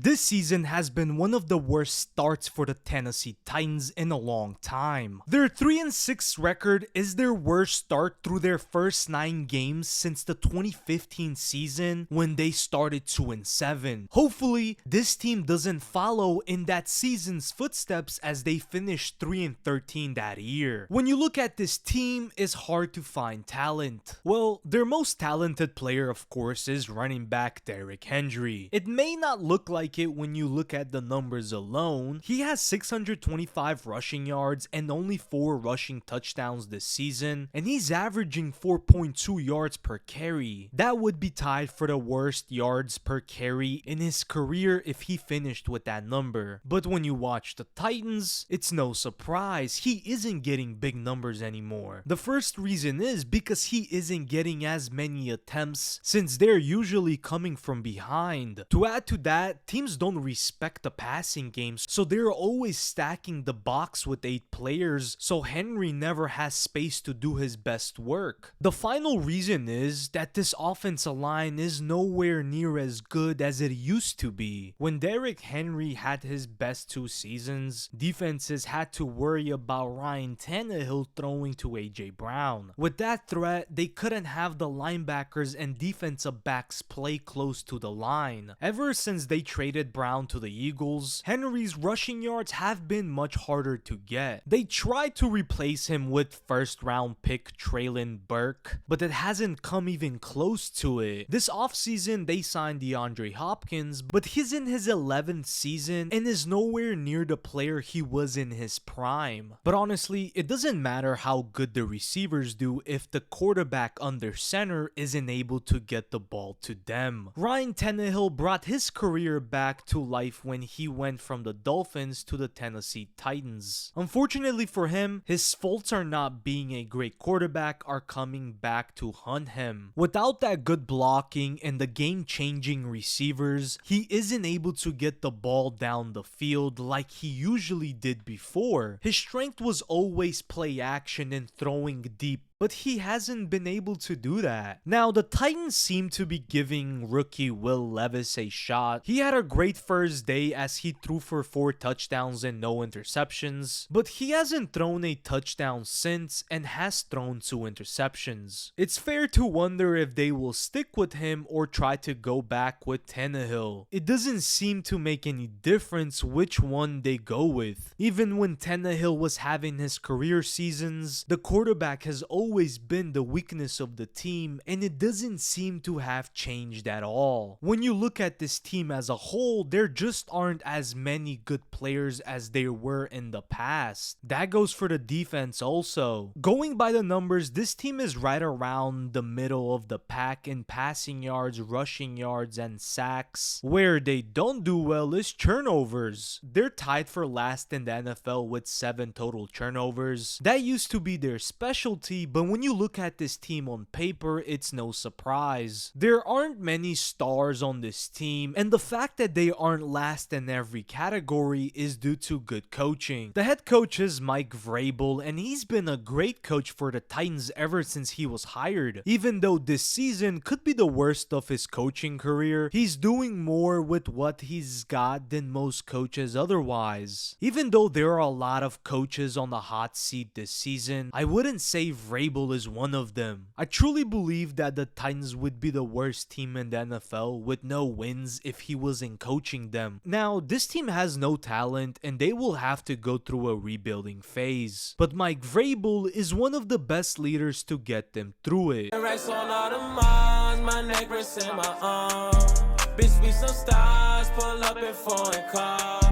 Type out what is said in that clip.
This season has been one of the worst starts for the Tennessee Titans in a long time. Their 3-6 record is their worst start through their first 9 games since the 2015 season when they started 2-7. Hopefully, this team doesn't follow in that season's footsteps as they finished 3-13 that year. When you look at this team, it's hard to find talent. Well, their most talented player, of course, is running back Derrick Henry. It may not look like it when you look at the numbers alone. He has 625 rushing yards and only 4 rushing touchdowns this season, and he's averaging 4.2 yards per carry. That would be tied for the worst yards per carry in his career if he finished with that number. But when you watch the Titans, it's no surprise he isn't getting big numbers anymore. The first reason is because he isn't getting as many attempts since they're usually coming from behind. To add to that, teams don't respect the passing game, so they're always stacking the box with 8 players, so Henry never has space to do his best work. The final reason is that this offensive line is nowhere near as good as it used to be. When Derrick Henry had his best 2 seasons, defenses had to worry about Ryan Tannehill throwing to AJ Brown. With that threat, they couldn't have the linebackers and defensive backs play close to the line. Ever since they traded Brown to the Eagles, Henry's rushing yards have been much harder to get. They tried to replace him with first round pick Treylon Burke, but it hasn't come even close to it. This offseason, they signed DeAndre Hopkins, but he's in his 11th season and is nowhere near the player he was in his prime. But honestly, it doesn't matter how good the receivers do if the quarterback under center isn't able to get the ball to them. Ryan Tannehill brought his career back to life when he went from the Dolphins to the Tennessee Titans. Unfortunately for him, his faults are not being a great quarterback are coming back to haunt him. Without that good blocking and the game-changing receivers, he isn't able to get the ball down the field like he usually did before. His strength was always play action and throwing deep, but he hasn't been able to do that. Now, the Titans seem to be giving rookie Will Levis a shot. He had a great first day as he threw for 4 touchdowns and no interceptions, but he hasn't thrown a touchdown since and has thrown 2 interceptions. It's fair to wonder if they will stick with him or try to go back with Tannehill. It doesn't seem to make any difference which one they go with. Even when Tannehill was having his career seasons, the quarterback has always been the weakness of the team, and it doesn't seem to have changed at all. When you look at this team as a whole, there just aren't as many good players as there were in the past. That goes for the defense also. Going by the numbers, this team is right around the middle of the pack in passing yards, rushing yards, and sacks. Where they don't do well is turnovers. They're tied for last in the NFL with 7 total turnovers. That used to be their specialty, but when you look at this team on paper, it's no surprise. There aren't many stars on this team, and the fact that they aren't last in every category is due to good coaching. The head coach is Mike Vrabel, and he's been a great coach for the Titans ever since he was hired. Even though this season could be the worst of his coaching career, he's doing more with what he's got than most coaches otherwise. Even though there are a lot of coaches on the hot seat this season, I wouldn't say Vrabel is one of them. I truly believe that the Titans would be the worst team in the NFL with no wins if he wasn't coaching them. Now, this team has no talent and they will have to go through a rebuilding phase. But Mike Vrabel is one of the best leaders to get them through it. Bitch, we some stars, pull up in foreign cars.